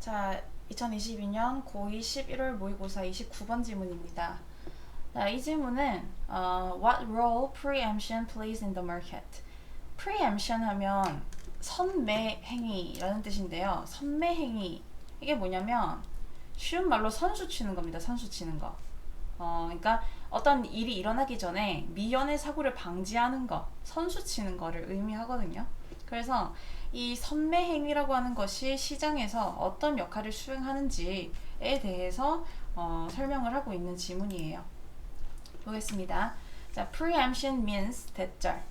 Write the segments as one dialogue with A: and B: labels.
A: 자, 2022년 고2 11월 모의고사 29번 질문입니다. 자, 이 질문은 What role preemption plays in the market? preemption 하면 선매행위라는 뜻인데요. 선매행위 이게 뭐냐면 쉬운 말로 선수 치는 겁니다. 선수 치는 거. 그러니까 어떤 일이 일어나기 전에 미연의 사고를 방지하는 거, 선수 치는 거를 의미하거든요. 그래서 이 선매행위라고 하는 것이 시장에서 어떤 역할을 수행하는지에 대해서 설명을 하고 있는 지문이에요. 보겠습니다. 자, preemption means 대절.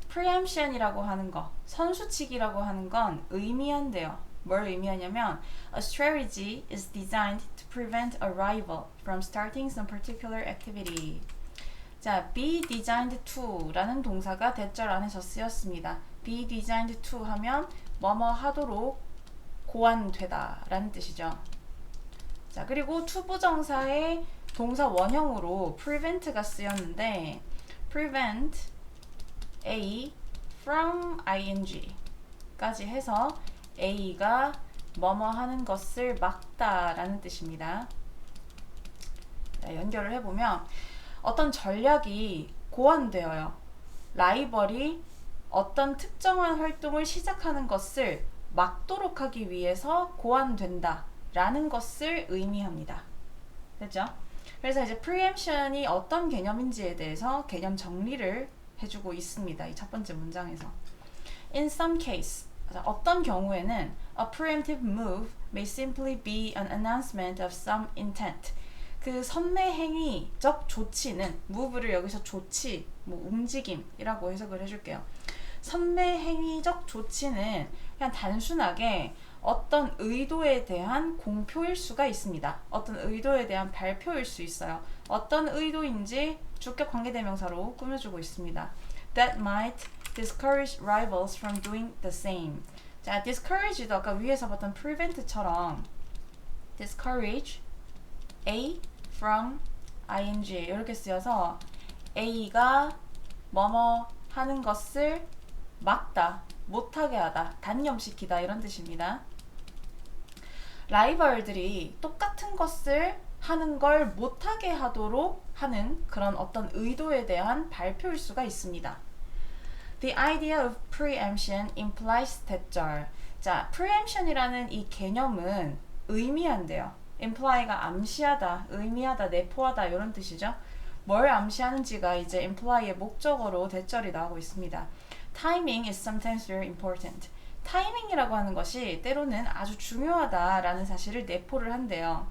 A: preemption이라고 하는 거, 선수치기라고 하는 건 의미한대요. 뭘 의미하냐면 a strategy is designed to prevent a rival from starting some particular activity. 자, be designed to라는 동사가 대절 안에서 쓰였습니다. be designed to 하면 뭐뭐 하도록 고안되다 라는 뜻이죠. 자, 그리고 to 부정사의 동사 원형으로 prevent가 쓰였는데 prevent A from ing 까지 해서 A가 뭐뭐 하는 것을 막다 라는 뜻입니다. 자, 연결을 해보면 어떤 전략이 고안되어요. 라이벌이 어떤 특정한 활동을 시작하는 것을 막도록 하기 위해서 고안된다 라는 것을 의미합니다. 됐죠? 그래서 이제 preemption이 어떤 개념인지에 대해서 개념 정리를 해주고 있습니다. 이 첫 번째 문장에서. In some case, 어떤 경우에는 a preemptive move may simply be an announcement of some intent. 그 선매행위적 조치는 move를 여기서 조치, 움직임이라고 해석을 해줄게요. 선매행위적 조치는 그냥 단순하게 어떤 의도에 대한 공표일 수가 있습니다. 어떤 의도에 대한 발표일 수 있어요. 어떤 의도인지 주격 관계대명사로 꾸며주고 있습니다. That might discourage rivals from doing the same. 자, discourage도 아까 위에서 봤던 prevent처럼 discourage A from ing 이렇게 쓰여서 A가 뭐뭐 하는 것을 막다, 못하게 하다, 단념시키다 이런 뜻입니다. 라이벌들이 똑같은 것을 하는 걸 못하게 하도록 하는 그런 어떤 의도에 대한 발표일 수가 있습니다. The idea of preemption implies 대절. 자, preemption이라는 이 개념은 의미한대요. imply가 암시하다, 의미하다, 내포하다 이런 뜻이죠. 뭘 암시하는지가 이제 imply의 목적어로 대절이 나오고 있습니다. Timing is sometimes very important. 타이밍이라고 하는 것이 때로는 아주 중요하다라는 사실을 내포를 한대요.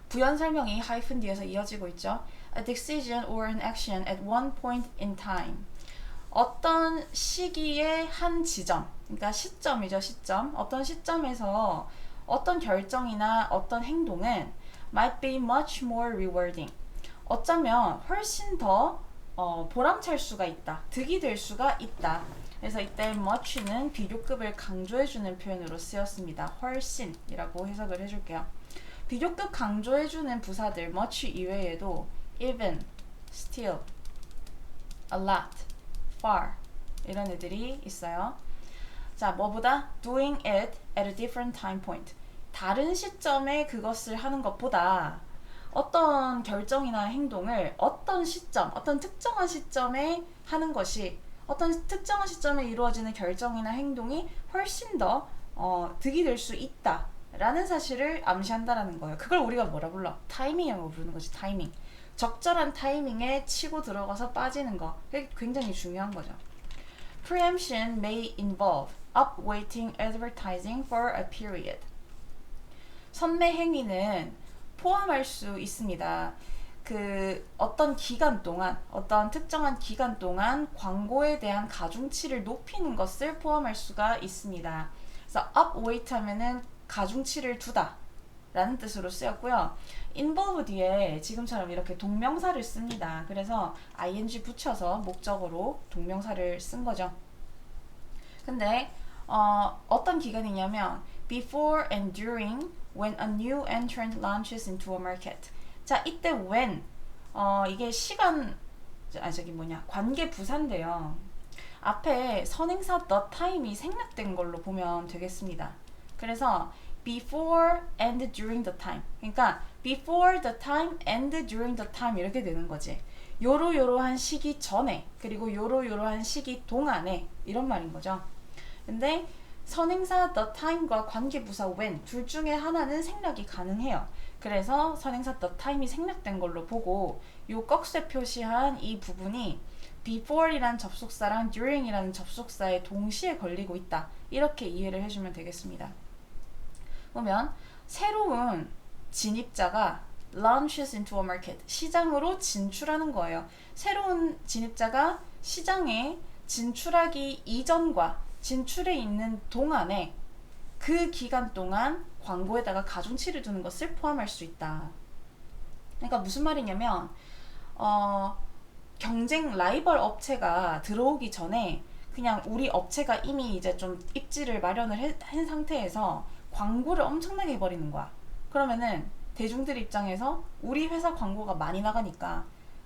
A: 부연 설명이 하이픈 뒤에서 이어지고 있죠. A decision or an action at one point in time. 어떤 시기의 한 지점, 그러니까 시점이죠, 시점. 어떤 시점에서 어떤 결정이나 어떤 행동은 might be much more rewarding. 어쩌면 훨씬 더 보람찰 수가 있다, 득이 될 수가 있다. 그래서 이때 much는 비교급을 강조해주는 표현으로 쓰였습니다. 훨씬이라고 해석을 해줄게요. 비교급 강조해주는 부사들 much 이외에도 even, still, a lot, far 이런 애들이 있어요. 자, 뭐보다 doing it at a different time point. 다른 시점에 그것을 하는 것보다 어떤 결정이나 행동을 어떤 시점, 어떤 특정한 시점에 하는 것이 어떤 특정한 시점에 이루어지는 결정이나 행동이 훨씬 더 득이 될 수 있다 라는 사실을 암시한다라는 거예요. 그걸 우리가 뭐라 불러? 타이밍이라고 부르는 거지. 타이밍. 적절한 타이밍에 치고 들어가서 빠지는 거. 그게 굉장히 중요한 거죠. Preemption may involve upweighting advertising for a period. 선매행위는 포함할 수 있습니다. 그 어떤 기간 동안, 어떤 특정한 기간 동안 광고에 대한 가중치를 높이는 것을 포함할 수가 있습니다. 그래서 upweight 하면은 가중치를 두다 라는 뜻으로 쓰였고요. involve 뒤에 지금처럼 이렇게 동명사를 씁니다. 그래서 ing 붙여서 목적어로 동명사를 쓴 거죠. 근데 어떤 기간이냐면 before and during when a new entrant launches into a market. 자, 이때 when 이게 시간 관계 부사인데요. 앞에 선행사 the time이 생략된 걸로 보면 되겠습니다. 그래서 before and during the time. 그러니까 before the time and during the time 이렇게 되는 거지. 요러요러한 시기 전에 그리고 요러요러한 시기 동안에 이런 말인 거죠. 근데 선행사 the time과 관계부사 when 둘 중에 하나는 생략이 가능해요. 그래서 선행사 the time이 생략된 걸로 보고 요 꺽쇠 표시한 이 부분이 before이란 접속사랑 during이라는 접속사에 동시에 걸리고 있다. 이렇게 이해를 해주면 되겠습니다. 그러면 새로운 진입자가 launches into a market, 시장으로 진출하는 거예요. 새로운 진입자가 시장에 진출하기 이전과 진출해 있는 동안에 그 기간 동안 광고에다가 가중치를 두는 것을 포함할 수 있다. 그러니까 무슨 말이냐면 경쟁 라이벌 업체가 들어오기 전에 그냥 우리 업체가 이미 이제 좀 입지를 마련을 한 상태에서 광고를 엄청나게 해버리는 거야. 그러면은 대중들 입장에서 우리 회사 광고가 많이 나가니까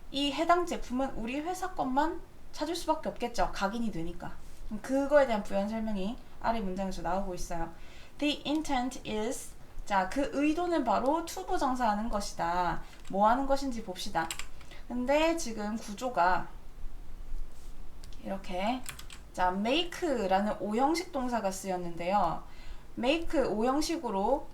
A: 이 해당 제품은 우리 회사 것만 찾을 수밖에 없겠죠. 각인이 되니까. 그거에 대한 부연 설명이 아래 문장에서 나오고 있어요. The intent is, 자, 그 의도는 바로 투부정사하는 것이다. 뭐 하는 것인지 봅시다. 근데 지금 구조가 이렇게, 자, make라는 오형식 동사가 쓰였는데요. make 오형식으로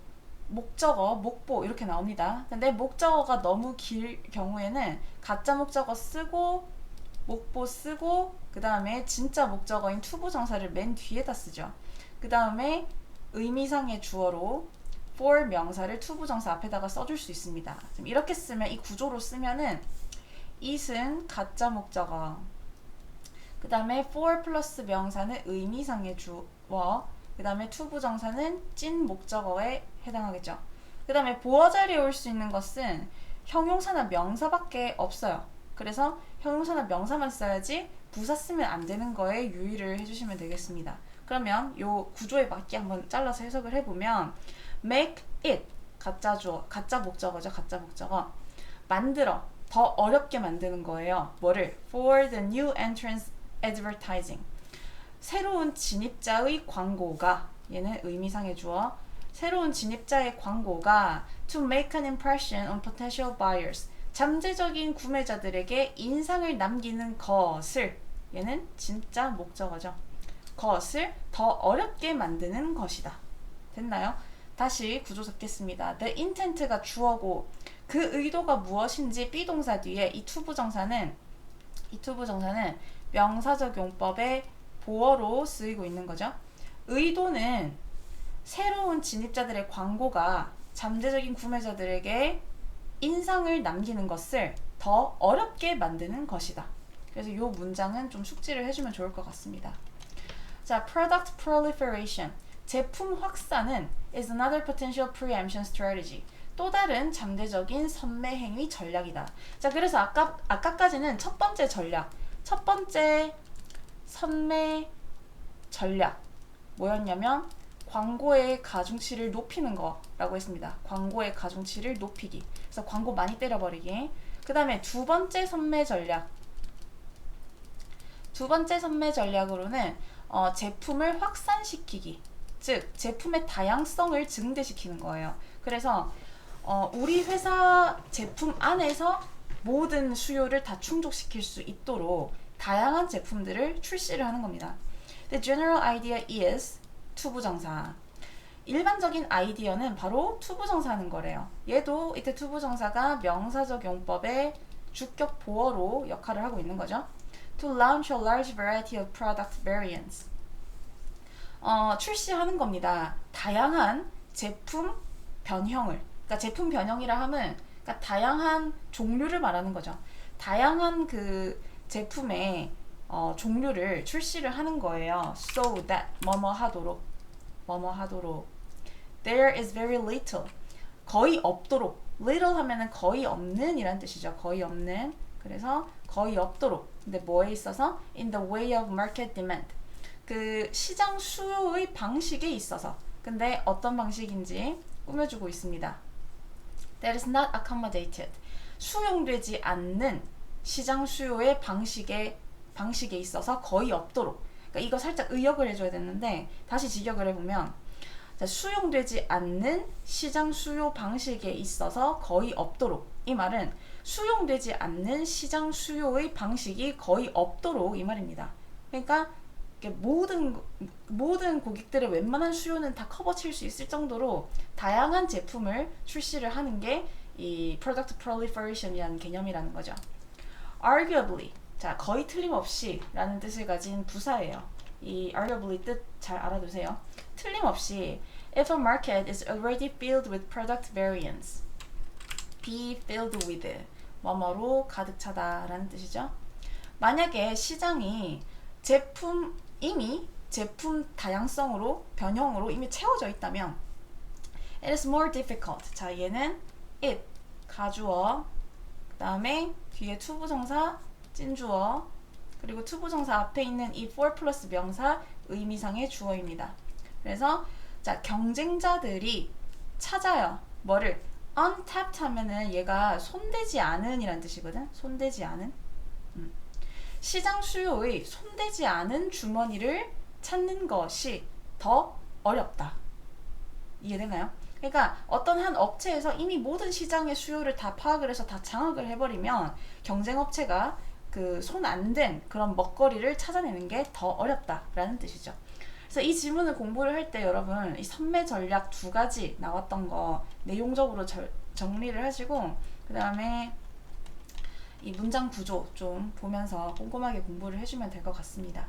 A: 목적어, 목보 이렇게 나옵니다. 근데 목적어가 너무 길 경우에는 가짜 목적어 쓰고 목보 쓰고 그 다음에 진짜 목적어인 투부정사를 맨 뒤에다 쓰죠. 그 다음에 의미상의 주어로 for 명사를 투부정사 앞에다가 써줄 수 있습니다. 이렇게 쓰면 이 구조로 쓰면은 it은 가짜 목적어, 그 다음에 for 플러스 명사는 의미상의 주어, 그 다음에 투부정사는 찐 목적어에 해당하겠죠. 그 다음에 보어 자리에 올 수 있는 것은 형용사나 명사밖에 없어요. 그래서 형용사나 명사만 써야지 부사 쓰면 안 되는 거에 유의를 해주시면 되겠습니다. 그러면 요 구조에 맞게 한번 잘라서 해석을 해보면 make it, 가짜 주어, 가짜 목적어죠. 가짜 목적어. 만들어, 더 어렵게 만드는 거예요. 뭐를? For the new entrance advertising. 새로운 진입자의 광고가, 얘는 의미상의 주어, 새로운 진입자의 광고가 to make an impression on potential buyers, 잠재적인 구매자들에게 인상을 남기는 것을, 얘는 진짜 목적어죠. 것을 더 어렵게 만드는 것이다. 됐나요? 다시 구조 잡겠습니다. The intent가 주어고 그 의도가 무엇인지 비동사 뒤에 이 투부정사는 명사적 용법의 보어로 쓰이고 있는 거죠. 의도는 새로운 진입자들의 광고가 잠재적인 구매자들에게 인상을 남기는 것을 더 어렵게 만드는 것이다. 그래서 이 문장은 좀 숙지를 해주면 좋을 것 같습니다. 자, product proliferation, 제품 확산은 is another potential preemption strategy. 또 다른 잠재적인 선매 행위 전략이다. 자, 그래서 아까까지는 첫 번째 선매 전략 뭐였냐면 광고의 가중치를 높이는 거라고 했습니다. 광고의 가중치를 높이기. 그래서 광고 많이 때려버리기. 그 다음에 두 번째 선매 전략으로는 제품을 확산시키기. 즉 제품의 다양성을 증대시키는 거예요. 그래서 우리 회사 제품 안에서 모든 수요를 다 충족시킬 수 있도록 다양한 제품들을 출시를 하는 겁니다. The general idea is 투부정사. 일반적인 아이디어는 바로 투부정사 하는 거래요. 얘도 이때 투부정사가 명사적 용법의 주격 보어로 역할을 하고 있는 거죠. To launch a large variety of product variants. 출시하는 겁니다. 다양한 제품 변형을. 그러니까 제품 변형이라 하면 그러니까 다양한 종류를 말하는 거죠. 다양한 그 제품의 종류를 출시를 하는 거예요. So that 뭐뭐 하도록. There is very little. 거의 없도록. little 하면은 거의 없는 이란 뜻이죠. 거의 없는. 그래서 거의 없도록. 근데 뭐에 있어서? In the way of market demand. 그 시장 수요의 방식에 있어서. 근데 어떤 방식인지 꾸며주고 있습니다. That is not accommodated. 수용되지 않는 시장 수요의 방식에 있어서 거의 없도록. 그러니까 이거 살짝 의역을 해줘야 되는데 다시 직역을 해보면 자, 수용되지 않는 시장 수요 방식에 있어서 거의 없도록. 이 말은 수용되지 않는 시장 수요의 방식이 거의 없도록 이 말입니다. 그러니까 모든 고객들의 웬만한 수요는 다 커버칠 수 있을 정도로 다양한 제품을 출시를 하는 게 이 product proliferation이라는 개념이라는 거죠. arguably, 자, 거의 틀림없이 라는 뜻을 가진 부사예요. 이 arguably 뜻 잘 알아두세요. 틀림없이 if a market is already filled with product variants, be filled with 뭐뭐로 가득 차다 라는 뜻이죠. 만약에 시장이 이미 제품 다양성으로 변형으로 이미 채워져 있다면 it is more difficult. 자, 얘는 it 가주어, 그 다음에 뒤에 투부정사 찐주어, 그리고 투부정사 앞에 있는 이 for 플러스 명사 의미상의 주어입니다. 그래서 자, 경쟁자들이 찾아요. 뭐를? untapped 하면은 얘가 손대지 않은 이란 뜻이거든. 손대지 않은. 시장 수요의 손대지 않은 주머니를 찾는 것이 더 어렵다. 이해되나요? 그러니까 어떤 한 업체에서 이미 모든 시장의 수요를 다 파악을 해서 다 장악을 해버리면 경쟁 업체가 그 손 안 댄 그런 먹거리를 찾아내는 게 더 어렵다라는 뜻이죠. 그래서 이 질문을 공부를 할 때 여러분 이 선매 전략 2가지 나왔던 거 내용적으로 정리를 하시고 그 다음에 이 문장 구조 좀 보면서 꼼꼼하게 공부를 해주면 될 것 같습니다.